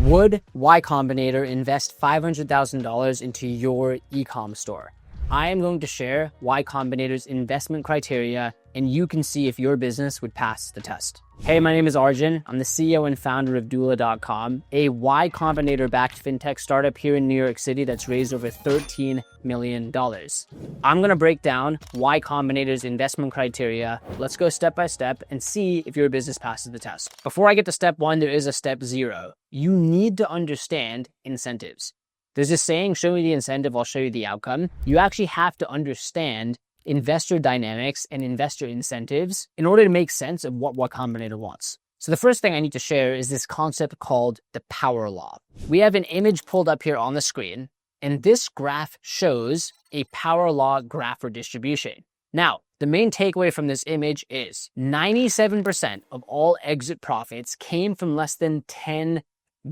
Would Y Combinator invest $500,000 into your e-com store? I am going to share Y Combinator's investment criteria, and you can see if your business would pass the test. Hey, my name is Arjun. I'm the CEO and founder of Doula.com, a Y Combinator-backed fintech startup here in New York City that's raised over $13 million. I'm going to break down Y Combinator's investment criteria. Let's go step by step and see if your business passes the test. Before I get to step one, there is a step zero. You need to understand incentives. There's this saying, show me the incentive, I'll show you the outcome. You actually have to understand investor dynamics and investor incentives in order to make sense of what Y Combinator wants. So the first thing I need to share is this concept called the power law. We have an image pulled up here on the screen, and this graph shows a power law graph or distribution. Now, the main takeaway from this image is 97% of all exit profits came from less than 10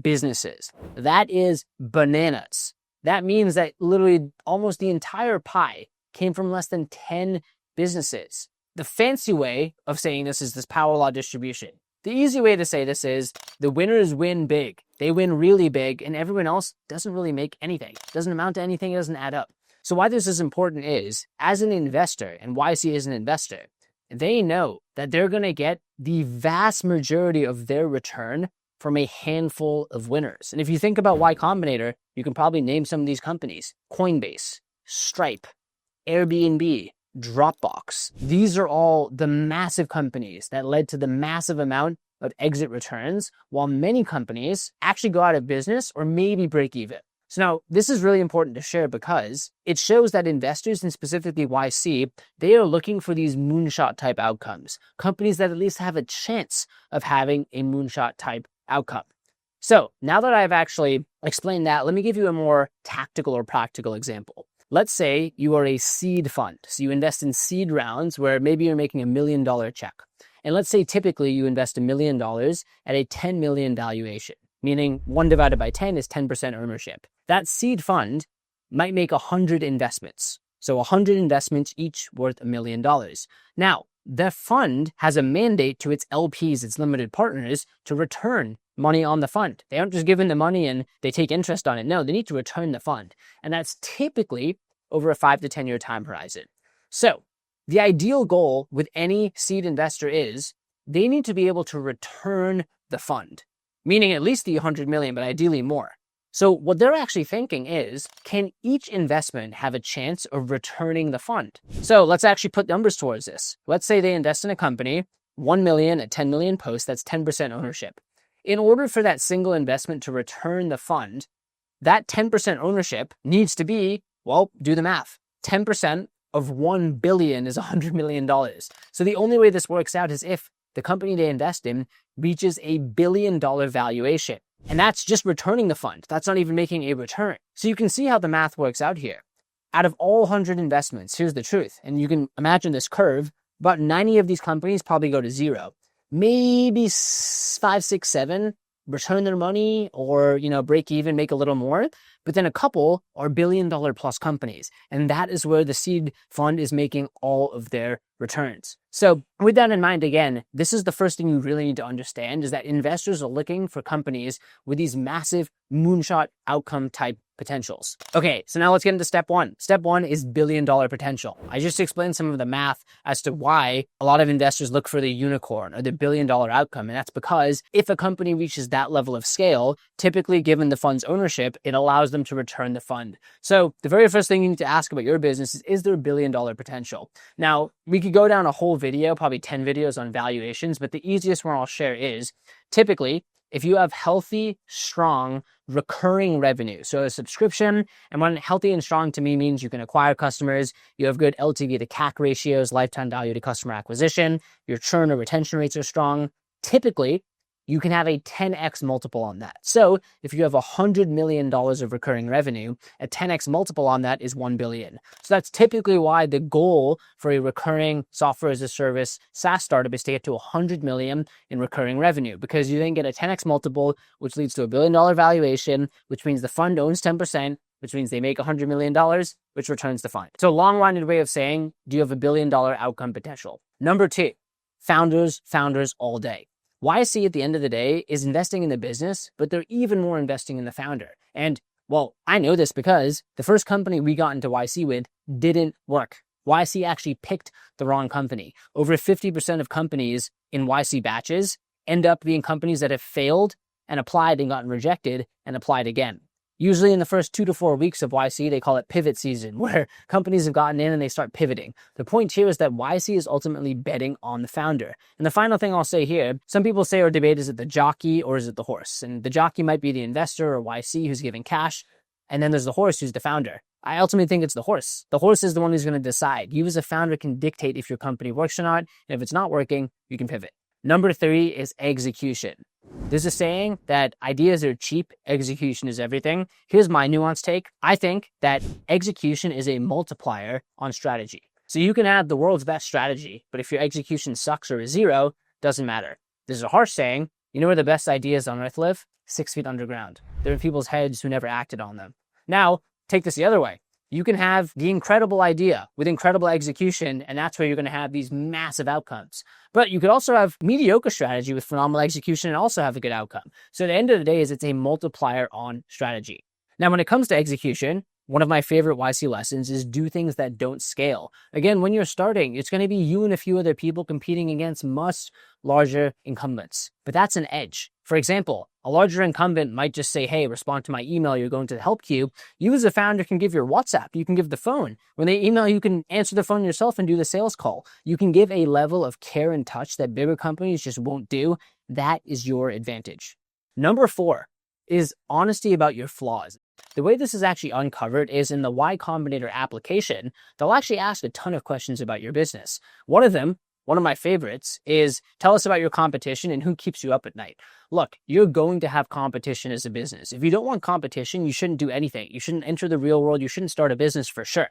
businesses. That is bananas. That means that literally almost the entire pie came from less than 10 businesses. The fancy way of saying this is this power law distribution. The easy way to say this is the winners win big. They win really big, and everyone else doesn't really make anything. It doesn't amount to anything. It doesn't add up. So why this is important is, as an investor, and YC is an investor, they know that they're going to get the vast majority of their return from a handful of winners. And if you think about Y Combinator, you can probably name some of these companies: Coinbase, Stripe, Airbnb, Dropbox. These are all the massive companies that led to the massive amount of exit returns, while many companies actually go out of business or maybe break even. So now, this is really important to share because it shows that investors, and specifically YC, they are looking for these moonshot type outcomes, companies that at least have a chance of having a moonshot type outcome. So now that I've actually explained that, let me give you a more tactical or practical example. Let's say you are a seed fund. So you invest in seed rounds where maybe you're making $1 million check. And let's say typically you invest $1 million at a 10 million valuation, meaning 1 divided by 10 is 10% ownership. That seed fund might make 100 investments. So 100 investments, each worth $1 million. Now, the fund has a mandate to its LPs, its limited partners, to return money on the fund. They aren't just given the money and they take interest on it. No, they need to return the fund. And that's typically over a 5 to 10 year time horizon. So the ideal goal with any seed investor is they need to be able to return the fund, meaning at least the 100 million, but ideally more. So what they're actually thinking is, can each investment have a chance of returning the fund? So let's actually put numbers towards this. Let's say they invest in a company, 1 million at 10 million posts, that's 10% ownership. In order for that single investment to return the fund, that 10% ownership needs to be, well, do the math. 10% of 1 billion is $100 million. So the only way this works out is if the company they invest in reaches $1 billion valuation. And that's just returning the fund. That's not even making a return. So you can see how the math works out here. Out of all 100 investments, here's the truth. And you can imagine this curve. About 90 of these companies probably go to zero. Maybe 5, 6, 7 return their money or, break even, make a little more. But then a couple are $1 billion plus companies. And that is where the seed fund is making all of their returns. So with that in mind, again, this is the first thing you really need to understand is that investors are looking for companies with these massive moonshot outcome type potentials. Okay, so now let's get into step one. Step one is $1 billion potential. I just explained some of the math as to why a lot of investors look for the unicorn or the $1 billion outcome. And that's because if a company reaches that level of scale, typically given the fund's ownership, it allows them to return the fund. So the very first thing you need to ask about your business is there $1 billion potential? Now, we could go down a whole video, probably 10 videos on valuations, but the easiest one I'll share is typically if you have healthy, strong, recurring revenue, so a subscription, and when healthy and strong to me means you can acquire customers, you have good LTV to CAC ratios, lifetime value to customer acquisition, your churn or retention rates are strong, typically you can have a 10x multiple on that. So if you have $100 million of recurring revenue, a 10x multiple on that is 1 billion. So that's typically why the goal for a recurring software as a service SaaS startup is to get to 100 million in recurring revenue, because you then get a 10x multiple, which leads to $1 billion valuation, which means the fund owns 10%, which means they make $100 million, which returns the fund. So long-winded way of saying, do you have $1 billion outcome potential? Number two, founders all day. YC at the end of the day is investing in the business, but they're even more investing in the founder. And well, I know this because the first company we got into YC with didn't work. YC actually picked the wrong company. Over 50% of companies in YC batches end up being companies that have failed and applied and gotten rejected and applied again. Usually in the first 2 to 4 weeks of YC, they call it pivot season, where companies have gotten in and they start pivoting. The point here is that YC is ultimately betting on the founder. And the final thing I'll say here, some people say or debate, is it the jockey or is it the horse? And the jockey might be the investor or YC who's giving cash. And then there's the horse who's the founder. I ultimately think it's the horse. The horse is the one who's going to decide. You as a founder can dictate if your company works or not. And if it's not working, you can pivot. Number 3 is execution. There's a saying that ideas are cheap, execution is everything. Here's my nuanced take. I think that execution is a multiplier on strategy. So you can have the world's best strategy, but if your execution sucks or is zero, doesn't matter. There's a harsh saying, you know where the best ideas on earth live? 6 feet underground. They're in people's heads who never acted on them. Now, take this the other way. You can have the incredible idea with incredible execution, and that's where you're going to have these massive outcomes. But you could also have mediocre strategy with phenomenal execution and also have a good outcome. So at the end of the day, it's a multiplier on strategy. Now, when it comes to execution, one of my favorite YC lessons is do things that don't scale. Again, when you're starting, it's going to be you and a few other people competing against much larger incumbents. But that's an edge. For example, a larger incumbent might just say, hey, respond to my email, you're going to the help queue. You as a founder can give your WhatsApp, you can give the phone. When they email, you can answer the phone yourself and do the sales call. You can give a level of care and touch that bigger companies just won't do. That is your advantage. Number 4 is honesty about your flaws. The way this is actually uncovered is in the Y Combinator application, they'll actually ask a ton of questions about your business. One of them, one of my favorites, is tell us about your competition and who keeps you up at night. Look, you're going to have competition as a business. If you don't want competition, you shouldn't do anything. You shouldn't enter the real world. You shouldn't start a business for sure.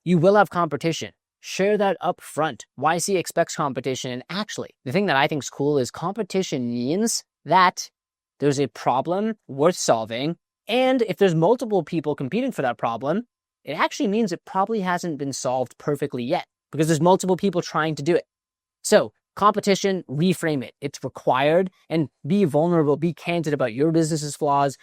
You will have competition. Share that up front. YC expects competition. And actually, the thing that I think is cool is competition means that there's a problem worth solving. And if there's multiple people competing for that problem, it actually means it probably hasn't been solved perfectly yet because there's multiple people trying to do it. So competition, reframe it. It's required, and be vulnerable, be candid about your business's flaws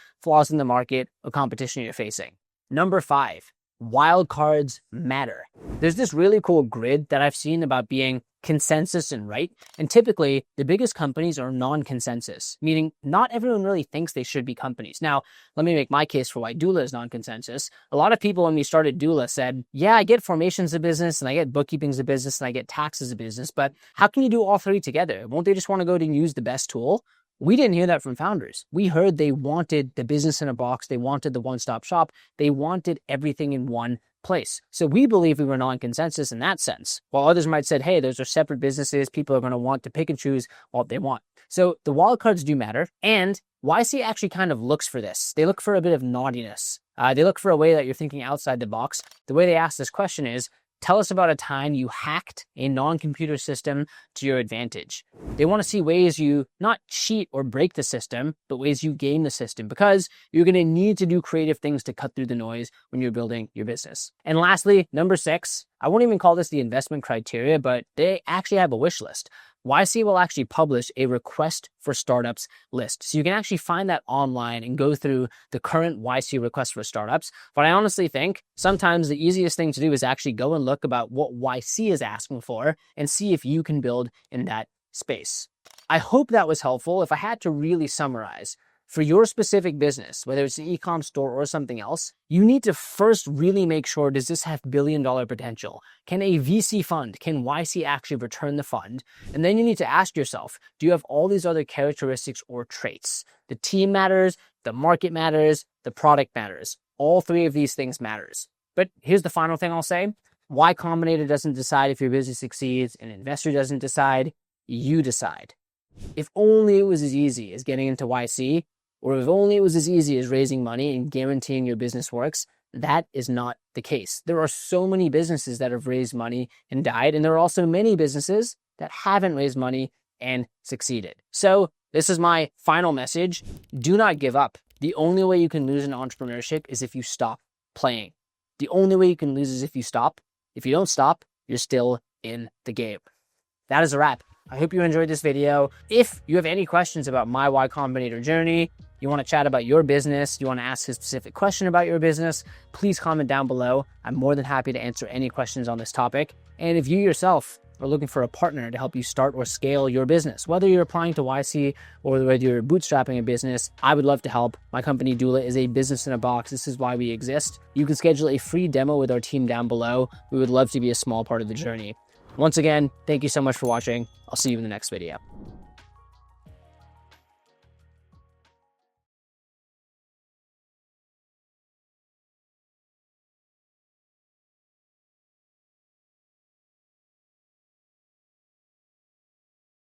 in the market, or competition you're facing. Number 5, wildcards matter. There's this really cool grid that I've seen about being consensus and right. And typically the biggest companies are non-consensus, meaning not everyone really thinks they should be companies. Now, let me make my case for why Doula is non-consensus. A lot of people when we started Doula said, yeah, I get formations as a business and I get bookkeeping as a business and I get tax as a business, but how can you do all 3 together? Won't they just want to go and use the best tool? We didn't hear that from founders. We heard they wanted the business in a box. They wanted the one-stop shop. They wanted everything in one place. So we believe we were non-consensus in that sense. While others might have said, hey, those are separate businesses. People are going to want to pick and choose what they want. So the wildcards do matter. And YC actually kind of looks for this. They look for a bit of naughtiness. They look for a way that you're thinking outside the box. The way they ask this question is, tell us about a time you hacked a non-computer system to your advantage. They want to see ways you not cheat or break the system, but ways you game the system, because you're going to need to do creative things to cut through the noise when you're building your business. And lastly, number 6, I won't even call this the investment criteria, but they actually have a wish list. YC will actually publish a request for startups list. So you can actually find that online and go through the current YC request for startups. But I honestly think sometimes the easiest thing to do is actually go and look about what YC is asking for and see if you can build in that space. I hope that was helpful. If I had to really summarize, for your specific business, whether it's an e-com store or something else, you need to first really make sure, does this have billion-dollar potential? Can a VC fund, can YC actually return the fund? And then you need to ask yourself, do you have all these other characteristics or traits? The team matters, the market matters, the product matters. All 3 of these things matters. But here's the final thing I'll say. Y Combinator doesn't decide if your business succeeds. An investor doesn't decide. You decide. If only it was as easy as getting into YC, or if only it was as easy as raising money and guaranteeing your business works, that is not the case. There are so many businesses that have raised money and died, and there are also many businesses that haven't raised money and succeeded. So this is my final message. Do not give up. The only way you can lose in entrepreneurship is if you stop playing. The only way you can lose is if you stop. If you don't stop, you're still in the game. That is a wrap. I hope you enjoyed this video. If you have any questions about my Y Combinator journey, you want to chat about your business, you want to ask a specific question about your business, please comment down below. I'm more than happy to answer any questions on this topic. And if you yourself are looking for a partner to help you start or scale your business, whether you're applying to YC or whether you're bootstrapping a business, I would love to help. My company Doula is a business in a box. This is why we exist. You can schedule a free demo with our team down below. We would love to be a small part of the journey. Once again, thank you so much for watching. I'll see you in the next video.